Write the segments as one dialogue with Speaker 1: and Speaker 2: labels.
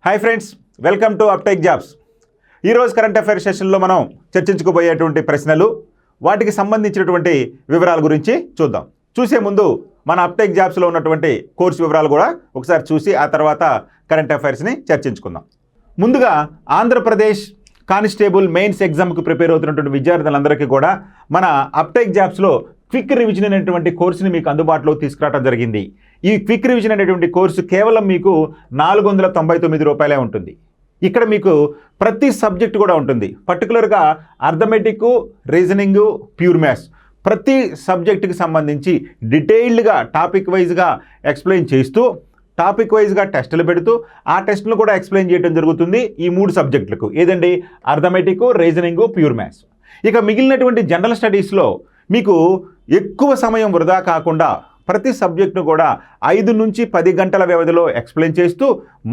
Speaker 1: Hi friends, welcome to అప్టెక్ jobs. ఈరోజు current affairs సెషన్లో మనం చర్చించుకోబోయేటువంటి ప్రశ్నలు, వాటికి సంబంధించినటువంటి వివరాల గురించి చూద్దాం. చూసే ముందు మన అప్టెక్ జాబ్స్లో ఉన్నటువంటి కోర్సు వివరాలు కూడా ఒకసారి చూసి ఆ తర్వాత కరెంట్ అఫైర్స్ని చర్చించుకుందాం. ముందుగా ఆంధ్రప్రదేశ్ కానిస్టేబుల్ మెయిన్స్ ఎగ్జామ్కి ప్రిపేర్ అవుతున్నటువంటి విద్యార్థులందరికీ కూడా మన అప్టెక్ జాబ్స్లో క్విక్ రివిజన్ అనేటువంటి కోర్సుని మీకు అందుబాటులో తీసుకురావడం జరిగింది. ఈ క్విక్ రివిజన్ అనేటువంటి కోర్సు కేవలం మీకు 499 రూపాయలే ఉంటుంది. ఇక్కడ మీకు ప్రతి సబ్జెక్ట్ కూడా ఉంటుంది. పర్టికులర్గా అర్థమెటిక్, రీజనింగ్, ప్యూర్ మ్యాథ్స్ ప్రతి సబ్జెక్టుకి సంబంధించి డీటెయిల్డ్గా టాపిక్ వైజ్గా ఎక్స్ప్లెయిన్ చేస్తూ, టాపిక్ వైజ్గా టెస్టులు పెడుతూ ఆ టెస్టులు కూడా ఎక్స్ప్లెయిన్ చేయడం జరుగుతుంది ఈ 3 సబ్జెక్టులకు. ఏదండి? Arithmetic, reasoning, pure maths. ఇక మిగిలినటువంటి జనరల్ స్టడీస్లో మీకు ఎక్కువ సమయం వృధా కాకుండా ప్రతి సబ్జెక్టును కూడా 5 నుంచి 10 గంటల వ్యవధిలో ఎక్స్ప్లెయిన్ చేస్తూ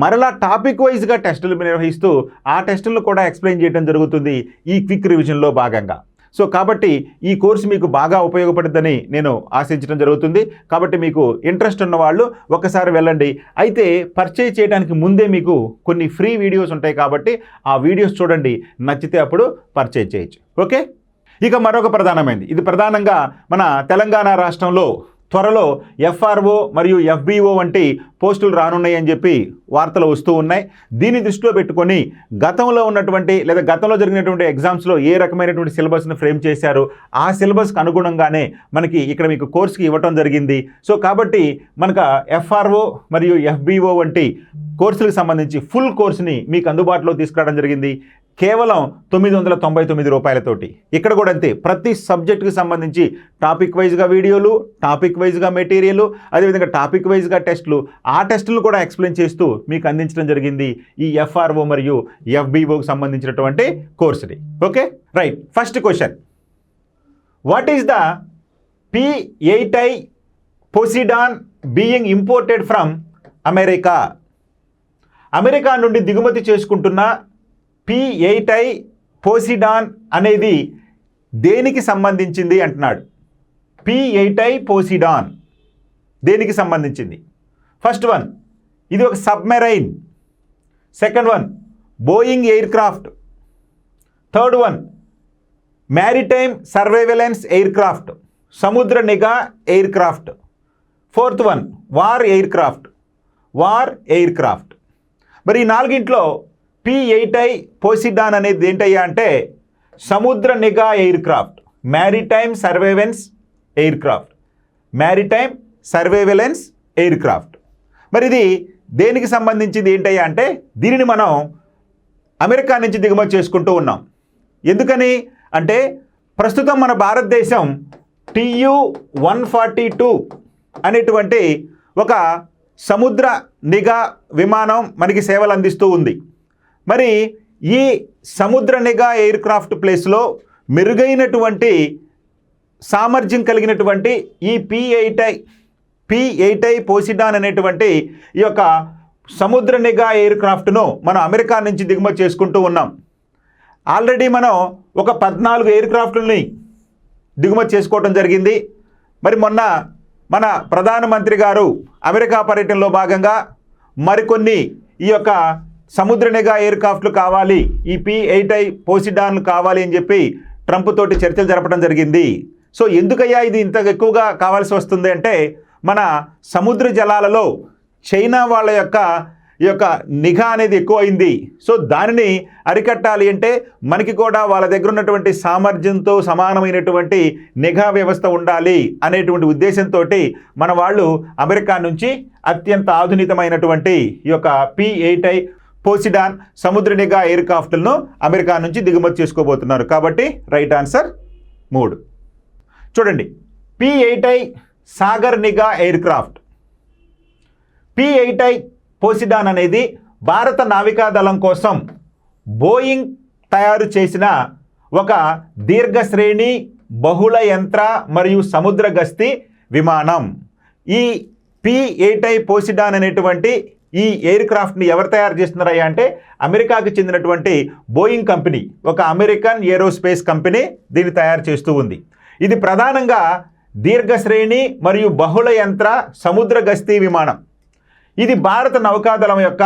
Speaker 1: మరలా టాపిక్ వైజ్గా టెస్టులు నిర్వహిస్తూ ఆ టెస్టులను కూడా ఎక్స్ప్లెయిన్ చేయడం జరుగుతుంది ఈ క్విక్ రివిజన్లో భాగంగా. సో కాబట్టి ఈ కోర్సు మీకు బాగా ఉపయోగపడుతుందని నేను ఆశించడం జరుగుతుంది. కాబట్టి మీకు ఇంట్రెస్ట్ ఉన్న వాళ్ళు ఒకసారి వెళ్ళండి. అయితే పర్చేజ్ చేయడానికి ముందే మీకు కొన్ని ఫ్రీ వీడియోస్ ఉంటాయి కాబట్టి ఆ వీడియోస్ చూడండి, నచ్చితే అప్పుడు పర్చేజ్ చేయొచ్చు. ఓకే, ఇక మరొక ప్రధానమైనది, ఇది ప్రధానంగా మన తెలంగాణ రాష్ట్రంలో త్వరలో FRO మరియు FBO వంటి పోస్టులు రానున్నాయని చెప్పి వార్తలు వస్తూ ఉన్నాయి. దీన్ని దృష్టిలో పెట్టుకొని గతంలో ఉన్నటువంటి లేదా గతంలో జరిగినటువంటి ఎగ్జామ్స్లో ఏ రకమైనటువంటి సిలబస్ను ఫ్రేమ్ చేశారో ఆ సిలబస్కి అనుగుణంగానే మనకి ఇక్కడ మీకు కోర్సుకి ఇవ్వటం జరిగింది. సో కాబట్టి మనకు FRO మరియు FBO వంటి కోర్సులకు సంబంధించి ఫుల్ కోర్సుని మీకు అందుబాటులో తీసుకురావడం జరిగింది కేవలం 999 రూపాయలతోటి. ఇక్కడ కూడా అంతే, ప్రతి సబ్జెక్టుకి సంబంధించి టాపిక్ వైజ్గా వీడియోలు, టాపిక్ వైజ్గా మెటీరియల్, అదేవిధంగా టాపిక్ వైజ్గా టెస్టులు, ఆ టెస్టులు కూడా ఎక్స్ప్లెయిన్ చేస్తూ మీకు అందించడం జరిగింది ఈ FRO మరియు FBOకి సంబంధించినటువంటి కోర్సుని. Okay right, first question, what is the P8I Poseidon being imported from America? America నుండి దిగుమతి చేసుకుంటున్న P8I పోసిడాన్ అనేది దేనికి సంబంధించింది అంటున్నాడు. P8I పోసిడాన్ దేనికి సంబంధించింది? ఫస్ట్ వన్, ఇది ఒక submarine. Second one, Boeing air craft. Third one, maritime surveillance air craft, సముద్ర నిఘా air craft. Fourth one, war air craft. మరి ఈ నాలుగింట్లో P8I పోసిడాన్ అనేది ఏంటయ్యా అంటే సముద్ర నిఘా air craft, maritime surveillance air craft. మరి ఇది దేనికి సంబంధించింది ఏంటయ్యా అంటే దీనిని మనం అమెరికా నుంచి దిగుమతి చేసుకుంటూ ఉన్నాం. ఎందుకని అంటే ప్రస్తుతం మన భారతదేశం TU-142 అనేటువంటి ఒక సముద్ర నిఘా విమానం మనకి సేవలు అందిస్తూ ఉంది. మరి ఈ సముద్ర నిఘా ఎయిర్ క్రాఫ్ట్ ప్లేస్లో మెరుగైనటువంటి సామర్థ్యం కలిగినటువంటి ఈ P8I పోసిడాన్ అనేటువంటి ఈ యొక్క సముద్ర నిఘా ఎయిర్ క్రాఫ్ట్ను మనం అమెరికా నుంచి దిగుమతి చేసుకుంటూ ఉన్నాం. ఆల్రెడీ మనం ఒక 14 ఎయిర్ క్రాఫ్ట్లని దిగుమతి చేసుకోవడం జరిగింది. మరి మొన్న మన ప్రధానమంత్రి గారు అమెరికా పర్యటనలో భాగంగా మరికొన్ని ఈ యొక్క సముద్ర నిఘా ఎయిర్ క్రాఫ్ట్లు కావాలి, ఈ P8I పోసిడాన్లు కావాలి అని చెప్పి ట్రంప్ తోటి చర్చలు జరపడం జరిగింది. సో ఎందుకయ్యా ఇది ఇంత ఎక్కువగా కావాల్సి వస్తుంది అంటే మన సముద్ర జలాలలో చైనా వాళ్ళ యొక్క ఈ యొక్క నిఘా అనేది ఎక్కువ అయింది. సో దానిని అరికట్టాలి అంటే మనకి కూడా వాళ్ళ దగ్గర ఉన్నటువంటి సామర్థ్యంతో సమానమైనటువంటి నిఘా వ్యవస్థ ఉండాలి అనేటువంటి ఉద్దేశంతో మన వాళ్ళు అమెరికా నుంచి అత్యంత ఆధునికమైనటువంటి ఈ యొక్క P8I పోసిడాన్ సముద్ర నిఘా ఎయిర్ క్రాఫ్ట్లను అమెరికా నుంచి దిగుమతి చేసుకోబోతున్నారు. కాబట్టి రైట్ ఆన్సర్ 3. చూడండి, P8I సాగర్ నిఘా ఎయిర్ క్రాఫ్ట్. P8I పోసిడాన్ అనేది భారత నావికాదళం కోసం బోయింగ్ తయారు చేసిన ఒక దీర్ఘశ్రేణి బహుళ యంత్ర మరియు సముద్ర గస్తీ విమానం. ఈ P8I పోసిడాన్ అనేటువంటి ఈ ఎయిర్ క్రాఫ్ట్ని ఎవరు తయారు చేస్తున్నారయ్యా అంటే అమెరికాకి చెందినటువంటి బోయింగ్ కంపెనీ, ఒక అమెరికన్ ఏరోస్పేస్ కంపెనీ దీన్ని తయారు చేస్తూ ఉంది. ఇది ప్రధానంగా దీర్ఘశ్రేణి మరియు బహుళ యంత్ర సముద్ర గస్తీ విమానం. ఇది భారత నౌకాదళం యొక్క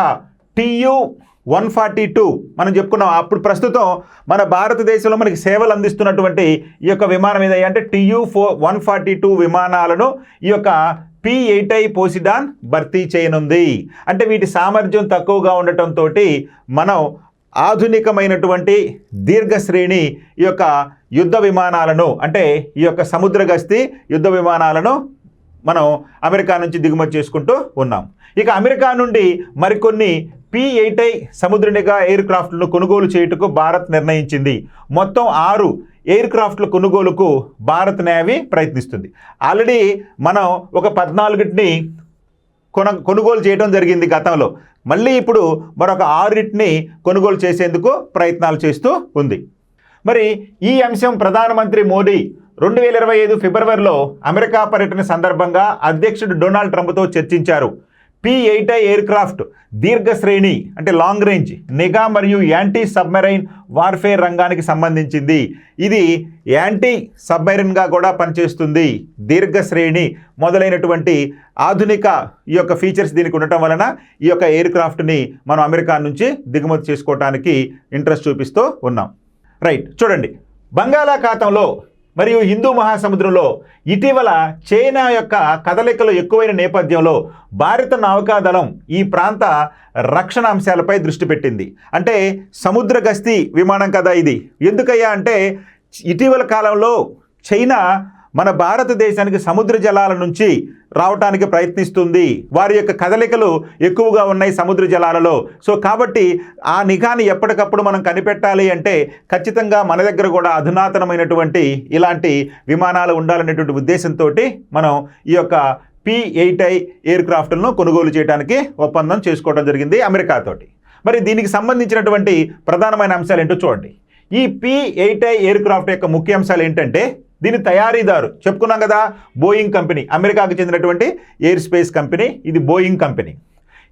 Speaker 1: TU-142 మనం చెప్పుకున్నాం. అప్పుడు ప్రస్తుతం మన భారతదేశంలో మనకి సేవలు అందిస్తున్నటువంటి ఈ యొక్క విమానం ఏదయ్యా అంటే TU-142 విమానాలను ఈ యొక్క P-8I పోసిడాన్ భర్తీ చేయనుంది. అంటే వీటి సామర్థ్యం తక్కువగా ఉండటంతో మనం ఆధునికమైనటువంటి దీర్ఘశ్రేణి ఈ యొక్క యుద్ధ విమానాలను అంటే ఈ యొక్క సముద్ర గస్తీ యుద్ధ విమానాలను మనం అమెరికా నుంచి దిగుమతి చేసుకుంటూ ఉన్నాం. ఇక అమెరికా నుండి మరికొన్ని P-8I సముద్ర నిఘా ఎయిర్ క్రాఫ్ట్లను కొనుగోలు చేయుటకు భారత్ నిర్ణయించింది. మొత్తం 6 ఎయిర్ క్రాఫ్ట్ల కొనుగోలుకు భారత్ నేవీ ప్రయత్నిస్తుంది. ఆల్రెడీ మనం ఒక 14ని కొనుగోలు చేయడం జరిగింది గతంలో. మళ్ళీ ఇప్పుడు మరొక 6ని కొనుగోలు చేసేందుకు ప్రయత్నాలు చేస్తూ ఉంది. మరి ఈ అంశం ప్రధానమంత్రి మోడీ 2025 ఫిబ్రవరిలో అమెరికా పర్యటన సందర్భంగా అధ్యక్షుడు డొనాల్డ్ ట్రంప్తో చర్చించారు. P-8I ఎయిర్ క్రాఫ్ట్ దీర్ఘశ్రేణి అంటే లాంగ్ రేంజ్ నిఘా మరియు యాంటీ సబ్మెరైన్ వార్ఫేర్ రంగానికి సంబంధించింది. ఇది యాంటీ సబ్మెరైన్గా కూడా పనిచేస్తుంది. దీర్ఘశ్రేణి మొదలైనటువంటి ఆధునిక ఈ యొక్క ఫీచర్స్ దీనికి ఉండటం వలన ఈ యొక్క ఎయిర్ క్రాఫ్ట్ని మనం అమెరికా నుంచి దిగుమతి చేసుకోవడానికి ఇంట్రెస్ట్ చూపిస్తూ ఉన్నాం. రైట్, చూడండి, బంగాళాఖాతంలో మరియు హిందూ మహాసముద్రంలో ఇటీవల చైనా యొక్క కదలికలు ఎక్కువైన నేపథ్యంలో భారత నౌకాదళం ఈ ప్రాంత రక్షణ అంశాలపై దృష్టి పెట్టింది. అంటే సముద్ర గస్తీ విమానం కదా ఇది. ఎందుకయ్యా అంటే ఇటీవల కాలంలో చైనా మన భారతదేశానికి సముద్ర జలాల నుంచి రావటానికి ప్రయత్నిస్తుంది. వారి యొక్క కదలికలు ఎక్కువగా ఉన్నాయి సముద్ర జలాలలో. సో కాబట్టి ఆ నిఘాని ఎప్పటికప్పుడు మనం కనిపెట్టాలి అంటే ఖచ్చితంగా మన దగ్గర కూడా అధునాతనమైనటువంటి ఇలాంటి విమానాలు ఉండాలనేటువంటి ఉద్దేశంతో మనం ఈ యొక్క P-8I ఎయిర్ క్రాఫ్ట్లను కొనుగోలు చేయడానికి ఒప్పందం చేసుకోవడం జరిగింది అమెరికాతోటి. మరి దీనికి సంబంధించినటువంటి ప్రధానమైన అంశాలు ఏంటో చూడండి. ఈ P-8I ఎయిర్ క్రాఫ్ట్ యొక్క ముఖ్య అంశాలు ఏంటంటే దీని తయారీదారు చెప్పుకున్నాం కదా, బోయింగ్ కంపెనీ, అమెరికాకు చెందినటువంటి ఎయిర్ స్పేస్ కంపెనీ. ఇది బోయింగ్ కంపెనీ.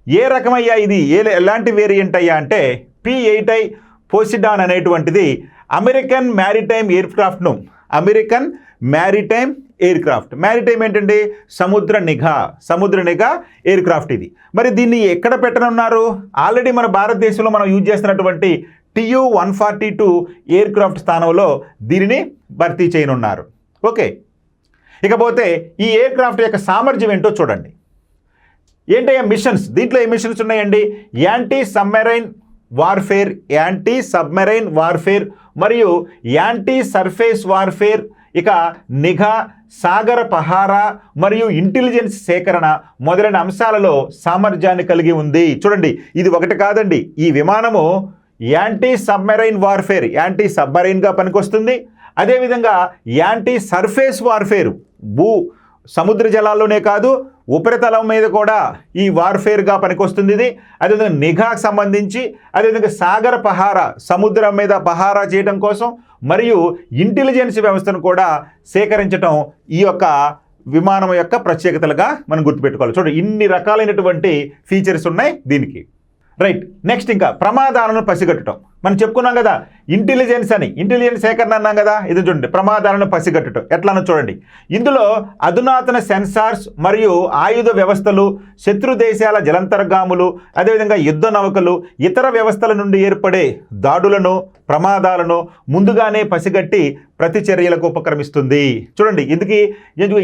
Speaker 1: ఏ రకమయ్యా ఇది, ఎలాంటి వేరియంట్ అయ్యా అంటే P-8I పోసిడాన్ అనేటువంటిది అమెరికన్ మ్యారిటైమ్ ఎయిర్ క్రాఫ్ట్ను American maritime aircraft. Maritime ఏంటండి, సముద్ర నిఘా ఎయిర్ క్రాఫ్ట్ ఇది. మరి దీన్ని ఎక్కడ పెట్టనున్నారు? ఆల్రెడీ మన భారతదేశంలో మనం యూజ్ చేస్తున్నటువంటి TU-142 ఎయిర్ క్రాఫ్ట్ స్థానంలో దీనిని భర్తీ చేయనున్నారు. ఓకే, ఇకపోతే ఈ ఎయిర్ క్రాఫ్ట్ యొక్క సామర్థ్యం ఏంటో చూడండి. ఏంటయ్యా మిషన్స్? దీంట్లో ఏ మిషన్స్ ఉన్నాయండి? యాంటీ సబ్మెరైన్ వార్ఫేర్ మరియు యాంటీ సర్ఫేస్ వార్ఫేర్, ఇక నిఘా, సాగర పహారా మరియు ఇంటెలిజెన్స్ సేకరణ మొదలైన అంశాలలో సామర్థ్యాన్ని కలిగి ఉంది. చూడండి, ఇది ఒకటి కాదండి. ఈ విమానము యాంటీ సబ్మెరైన్ వార్ఫేర్, యాంటీ సబ్మెరైన్గా పనికొస్తుంది. అదేవిధంగా యాంటీ సర్ఫేస్ వార్ఫేర్, సముద్ర జలాల్లోనే కాదు ఉపరితలం మీద కూడా ఈ వార్ఫేర్గా పనికొస్తుంది ఇది. అదేవిధంగా నిఘాకు సంబంధించి, అదేవిధంగా సాగర పహారా, సముద్రం మీద పహారా చేయడం కోసం, మరియు ఇంటెలిజెన్స్ వ్యవస్థను కూడా సేకరించడం ఈ యొక్క విమానం యొక్క ప్రత్యేకతలుగా మనం గుర్తుపెట్టుకోవాలి. చూడండి, ఇన్ని రకాలైనటువంటి ఫీచర్స్ ఉన్నాయి దీనికి. రైట్, నెక్స్ట్ ఇంకా ప్రమాదాలను పసిగట్టడం. మనం చెప్పుకున్నాం కదా ఇంటెలిజెన్స్ సేకరణ అన్నాం కదా. ఇది చూడండి, ప్రమాదాలను పసిగట్టడం ఎట్లానో చూడండి. ఇందులో అధునాతన సెన్సార్స్ మరియు ఆయుధ వ్యవస్థలు, శత్రు దేశాల జలంతర్గాములు, అదేవిధంగా యుద్ధ నౌకలు, ఇతర వ్యవస్థల నుండి ఏర్పడే దాడులను, ప్రమాదాలను ముందుగానే పసిగట్టి ప్రతిచర్యలకు ఉపక్రమిస్తుంది. చూడండి, ఎందుకు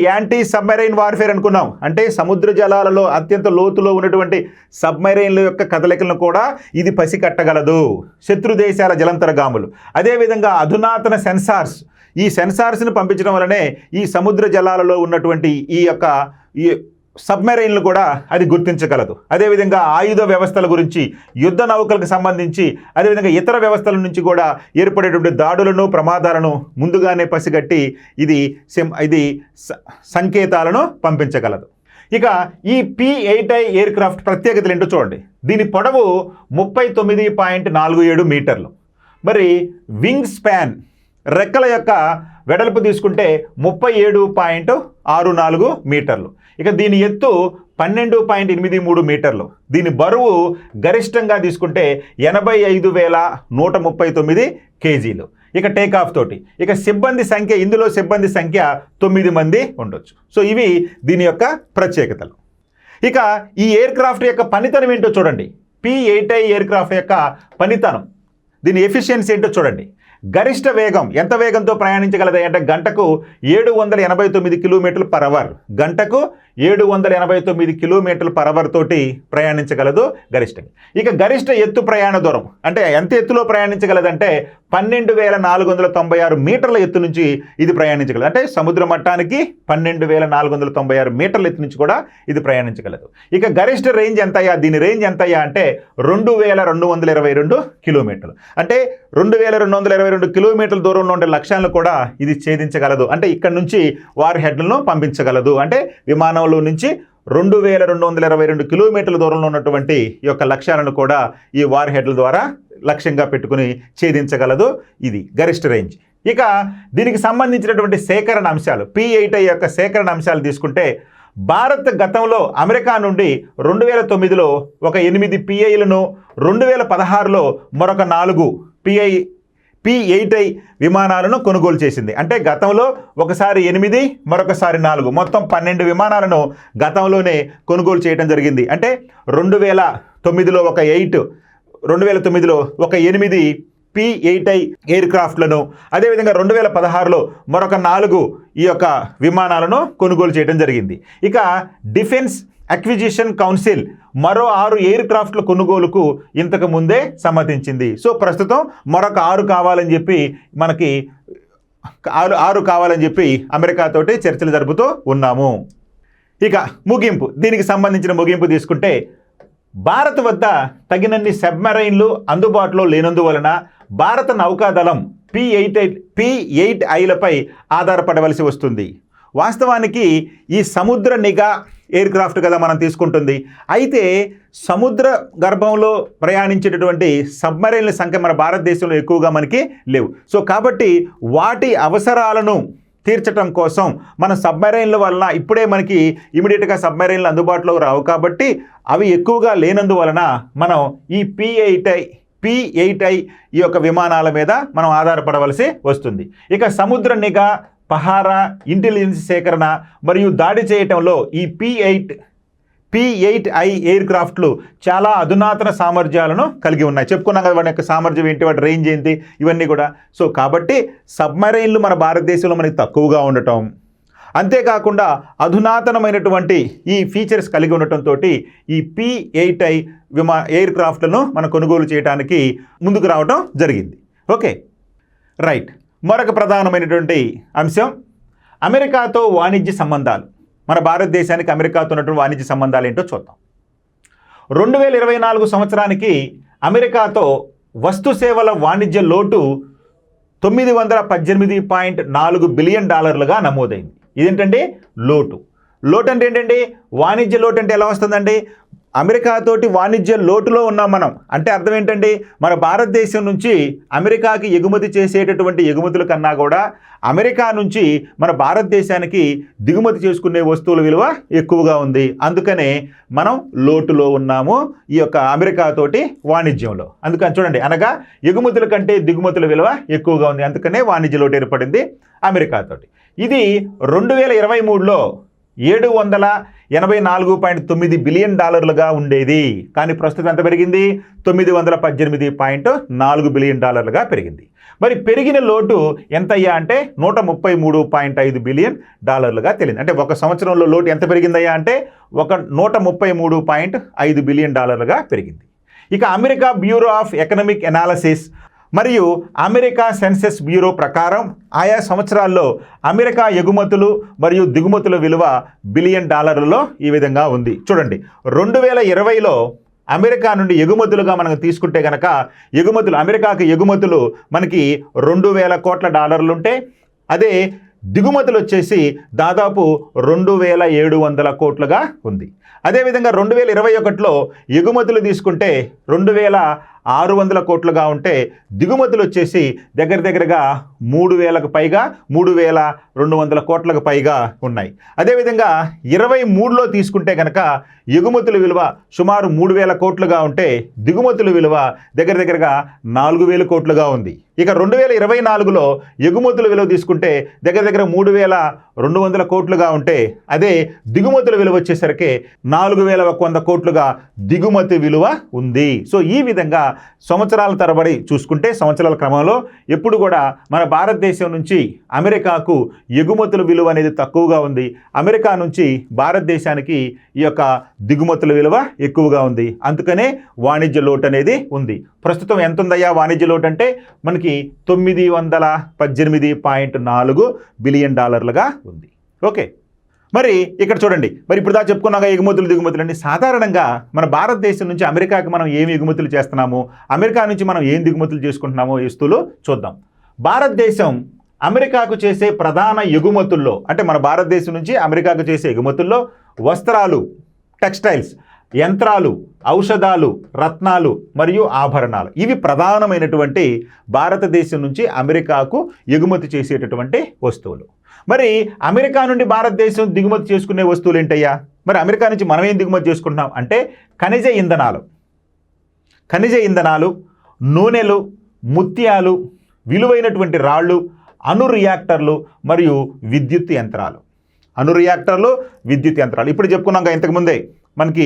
Speaker 1: యాంటీ సబ్మెరైన్ వార్ఫేర్ అనుకున్నాం అంటే సముద్ర జలాలలో అత్యంత లోతులో ఉన్నటువంటి సబ్మెరైన్ల యొక్క కదలికలను కూడా ఇది పసికట్టగలదు. శత్రు దేశాల జలంతర్గాములు, అదేవిధంగా అధునాతన సెన్సార్స్, ఈ సెన్సార్స్ని పంపించడం వలనే ఈ సముద్ర జలాలలో ఉన్నటువంటి ఈ సబ్మెరైన్లు కూడా అది గుర్తించగలదు. అదేవిధంగా ఆయుధ వ్యవస్థల గురించి, యుద్ధ నౌకలకు సంబంధించి, అదేవిధంగా ఇతర వ్యవస్థల నుంచి కూడా ఏర్పడేటువంటి దాడులను, ప్రమాదాలను ముందుగానే పసిగట్టి ఇది సంకేతాలను పంపించగలదు. ఇక ఈ P-8I ఎయిర్ క్రాఫ్ట్ ప్రత్యేకతలు ఏంటో చూడండి. దీని పొడవు 39.47 మీటర్లు. మరి వింగ్ స్పాన్, రెక్కల యొక్క వెడల్పు తీసుకుంటే 37.64 మీటర్లు. ఇక దీని ఎత్తు 12.83 మీటర్లు. దీని బరువు గరిష్టంగా తీసుకుంటే 85,139 కేజీలు. ఇక టేకాఫ్ తోటి. ఇక ఇందులో సిబ్బంది సంఖ్య 9 మంది ఉండొచ్చు. సో ఇవి దీని యొక్క ప్రత్యేకతలు. ఇక ఈ ఎయిర్ క్రాఫ్ట్ యొక్క పనితనం ఏంటో చూడండి. P-8I ఎయిర్ క్రాఫ్ట్ యొక్క పనితనం, దీని ఎఫిషియన్సీ ఏంటో చూడండి. గరిష్ట వేగం ఎంత వేగంతో ప్రయాణించగలదు అంటే గంటకు 789 కిలోమీటర్లు పర్ అవర్, గంటకు 789 కిలోమీటర్లు పర్ అవర్ తోటి ప్రయాణించగలదు గరిష్టంగా. ఇక గరిష్ట ఎత్తు ప్రయాణ దూరం అంటే ఎంత ఎత్తులో ప్రయాణించగలదంటే 12,496 మీటర్ల ఎత్తు నుంచి ఇది ప్రయాణించగలదు. అంటే సముద్ర మట్టానికి 12,496 మీటర్ల ఎత్తు నుంచి కూడా ఇది ప్రయాణించగలదు. ఇక గరిష్ట రేంజ్ ఎంతయ్యా, దీని రేంజ్ ఎంతయ్యా అంటే 2,222 కిలోమీటర్లు. అంటే 2,222 కిలోమీటర్ల దూరంలో ఉండే లక్ష్యాలను కూడా ఇది ఛేదించగలదు. అంటే ఇక్కడ నుంచి వార్ హెడ్లను పంపించగలదు. అంటే విమానంలో నుంచి 2,222 కిలోమీటర్ల దూరంలో ఉన్నటువంటి ఈ యొక్క లక్ష్యాలను కూడా ఈ వార్ హెడ్ల ద్వారా లక్ష్యంగా పెట్టుకుని ఛేదించగలదు. ఇది గరిష్ట రేంజ్. ఇక దీనికి సంబంధించినటువంటి సేకరణ అంశాలు, P-8I యొక్క సేకరణ అంశాలు తీసుకుంటే భారత్ గతంలో అమెరికా నుండి 2009లో ఒక 8 PIలను, 2016లో మరొక 4 P-8I విమానాలను కొనుగోలు చేసింది. అంటే గతంలో ఒకసారి 8 మరొకసారి 4 మొత్తం 12 విమానాలను గతంలోనే కొనుగోలు చేయడం జరిగింది. అంటే 2009లో ఒక 8, 2009లో ఒక 8 P-8I ఎయిర్ క్రాఫ్ట్లను, అదేవిధంగా 2016లో మరొక 4 ఈ యొక్క విమానాలను కొనుగోలు చేయడం జరిగింది. ఇక డిఫెన్స్ అక్విజిషన్ కౌన్సిల్ మరో 6 ఎయిర్ క్రాఫ్ట్ల కొనుగోలుకు ఇంతకు ముందే సమ్మతించింది. సో ప్రస్తుతం మరొక 6 కావాలని చెప్పి మనకి 6 కావాలని చెప్పి అమెరికాతోటి చర్చలు జరుపుతూ ఉన్నాము. ఇక ముగింపు, దీనికి సంబంధించిన ముగింపు తీసుకుంటే భారత్ వద్ద తగినన్ని సబ్మెరైన్లు అందుబాటులో లేనందువలన భారత నౌకాదళం P-8Iలపై ఆధారపడవలసి వస్తుంది. వాస్తవానికి ఈ సముద్ర నిఘా ఎయిర్ క్రాఫ్ట్ కదా మనం తీసుకుంటుంది. అయితే సముద్ర గర్భంలో ప్రయాణించేటటువంటి సబ్మెరైన్ల సంఖ్య మన భారతదేశంలో ఎక్కువగా మనకి లేవు. సో కాబట్టి వాటి అవసరాలను తీర్చడం కోసం మన సబ్మెరైన్ల వలన ఇప్పుడే మనకి ఇమీడియట్గా సబ్మెరైన్లు అందుబాటులో రావు కాబట్టి అవి ఎక్కువగా లేనందువలన మనం ఈ P-8I ఈ యొక్క విమానాల మీద మనం ఆధారపడవలసి వస్తుంది. ఇక సముద్ర నిఘా, పహారా, ఇంటెలిజెన్స్ సేకరణ మరియు దాడి చేయటంలో ఈ P-8I ఎయిర్ క్రాఫ్ట్లు చాలా అధునాతన సామర్థ్యాలను కలిగి ఉన్నాయి. చెప్పుకున్నాం కదా వాటి యొక్క సామర్థ్యం ఏంటి, వాటి రేంజ్ ఏంటి, ఇవన్నీ కూడా. సో కాబట్టి సబ్మెరైన్లు మన భారతదేశంలో మనకి తక్కువగా ఉండటం, అంతేకాకుండా అధునాతనమైనటువంటి ఈ ఫీచర్స్ కలిగి ఉండటంతో ఈ P-8I ఎయిర్ క్రాఫ్ట్లను మనం కొనుగోలు చేయడానికి ముందుకు రావటం జరిగింది. Okay right. మరొక ప్రధానమైనటువంటి అంశం అమెరికాతో వాణిజ్య సంబంధాలు. మన భారతదేశానికి అమెరికాతో ఉన్నటువంటి వాణిజ్య సంబంధాలు ఏంటో చూద్దాం. 2024 సంవత్సరానికి అమెరికాతో వస్తు సేవల వాణిజ్య లోటు $918.4 బిలియన్ నమోదైంది. ఇదేంటంటే లోటు అంటే ఏంటండి, వాణిజ్య లోటు అంటే ఎలా వస్తుందండి? అమెరికాతోటి వాణిజ్య లోటులో ఉన్నాం మనం అంటే అర్థం ఏంటండి, మన భారతదేశం నుంచి అమెరికాకి ఎగుమతి చేసేటటువంటి ఎగుమతుల కన్నా కూడా అమెరికా నుంచి మన భారతదేశానికి దిగుమతి చేసుకునే వస్తువుల విలువ ఎక్కువగా ఉంది. అందుకనే మనం లోటులో ఉన్నాము ఈ యొక్క అమెరికాతోటి వాణిజ్యంలో. అందుకని చూడండి, అనగా ఎగుమతుల కంటే దిగుమతుల విలువ ఎక్కువగా ఉంది, అందుకనే వాణిజ్య లోటు ఏర్పడింది అమెరికాతోటి. ఇది 2023లో $784.9 బిలియన్ ఉండేది. కానీ ప్రస్తుతం ఎంత పెరిగింది? $918.4 బిలియన్ పెరిగింది. మరి పెరిగిన లోటు ఎంతయ్యా అంటే $133.5 బిలియన్ తేలింది. అంటే ఒక సంవత్సరంలో లోటు ఎంత పెరిగిందయ్యా అంటే $133.5 బిలియన్ పెరిగింది. ఇక America bureau of economic analysis మరియు అమెరికా సెన్సస్ బ్యూరో ప్రకారం ఆయా సంవత్సరాల్లో అమెరికా ఎగుమతులు మరియు దిగుమతుల విలువ బిలియన్ డాలర్లలో ఈ విధంగా ఉంది. చూడండి, 2020లో అమెరికా నుండి ఎగుమతులుగా మనం తీసుకుంటే కనుక అమెరికాకి ఎగుమతులు మనకి $2,000 కోట్ల ఉంటే అదే దిగుమతులు వచ్చేసి దాదాపు 2,700 కోట్లుగా ఉంది. అదేవిధంగా 2021లో ఎగుమతులు తీసుకుంటే 2,600 కోట్లుగా ఉంటే దిగుమతులు వచ్చేసి దగ్గరగా 3,000కు పైగా 3,200 కోట్లకు పైగా ఉన్నాయి. అదేవిధంగా 23లో తీసుకుంటే కనుక ఎగుమతుల విలువ సుమారు 3,000 కోట్లుగా ఉంటే దిగుమతుల విలువ దగ్గరగా 4,000 కోట్లుగా ఉంది. ఇక 2024లో ఎగుమతుల విలువ తీసుకుంటే దగ్గర దగ్గర 3,200 కోట్లుగా ఉంటే అదే దిగుమతుల విలువ వచ్చేసరికి 4,100 కోట్లుగా దిగుమతి విలువ ఉంది. సో ఈ విధంగా సంవత్సరాల తరబడి చూసుకుంటే సంవత్సరాల క్రమంలో ఎప్పుడు కూడా మన భారతదేశం నుంచి అమెరికాకు ఎగుమతుల విలువ అనేది తక్కువగా ఉంది. అమెరికా నుంచి భారతదేశానికి ఈ యొక్క దిగుమతుల విలువ ఎక్కువగా ఉంది. అందుకనే వాణిజ్య లోటు అనేది ఉంది. ప్రస్తుతం ఎంత ఉందయ్యా వాణిజ్య లోటు అంటే మనకి $918.4 బిలియన్ ఉంది. ఓకే, మరి ఇక్కడ చూడండి, మరి ఇప్పుడు దాకా చెప్పుకున్నాక ఎగుమతులు దిగుమతులు అండి. సాధారణంగా మన భారతదేశం నుంచి అమెరికాకి మనం ఏమి ఎగుమతులు చేస్తున్నాము, అమెరికా నుంచి మనం ఏం దిగుమతులు చేసుకుంటున్నామో ఈ వస్తువులు చూద్దాం. భారతదేశం అమెరికాకు చేసే ప్రధాన ఎగుమతుల్లో అంటే మన భారతదేశం నుంచి అమెరికాకు చేసే ఎగుమతుల్లో వస్త్రాలు, టెక్స్టైల్స్, యంత్రాలు, ఔషధాలు, రత్నాలు మరియు ఆభరణాలు ఇవి ప్రధానమైనటువంటి భారతదేశం నుంచి అమెరికాకు ఎగుమతి చేసేటటువంటి వస్తువులు. మరి అమెరికా నుండి భారతదేశం దిగుమతి చేసుకునే వస్తువులు ఏంటయ్యా? మరి అమెరికా నుంచి మనం ఏం దిగుమతి చేసుకుంటున్నాం అంటే ఖనిజ ఇంధనాలు, నూనెలు, ముత్యాలు, విలువైనటువంటి రాళ్ళు, అణు రియాక్టర్లు మరియు విద్యుత్ యంత్రాలు. ఇప్పుడు చెప్పుకున్నాం ఇంతకుముందే మనకి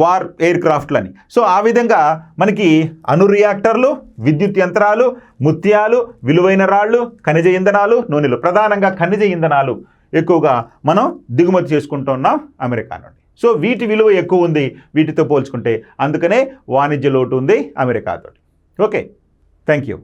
Speaker 1: వార్ ఎయిర్ క్రాఫ్ట్లని. సో ఆ విధంగా మనకి అణు రియాక్టర్లు, విద్యుత్ యంత్రాలు, ముత్యాలు, విలువైన రాళ్ళు, ఖనిజ ఇంధనాలు, నూనెలు, ప్రధానంగా ఖనిజ ఇంధనాలు ఎక్కువగా మనం దిగుమతి చేసుకుంటూ ఉన్నాం అమెరికా నుండి. సో వీటి విలువ ఎక్కువ ఉంది వీటితో పోల్చుకుంటే, అందుకనే వాణిజ్య లోటు ఉంది అమెరికాతో. Okay, thank you.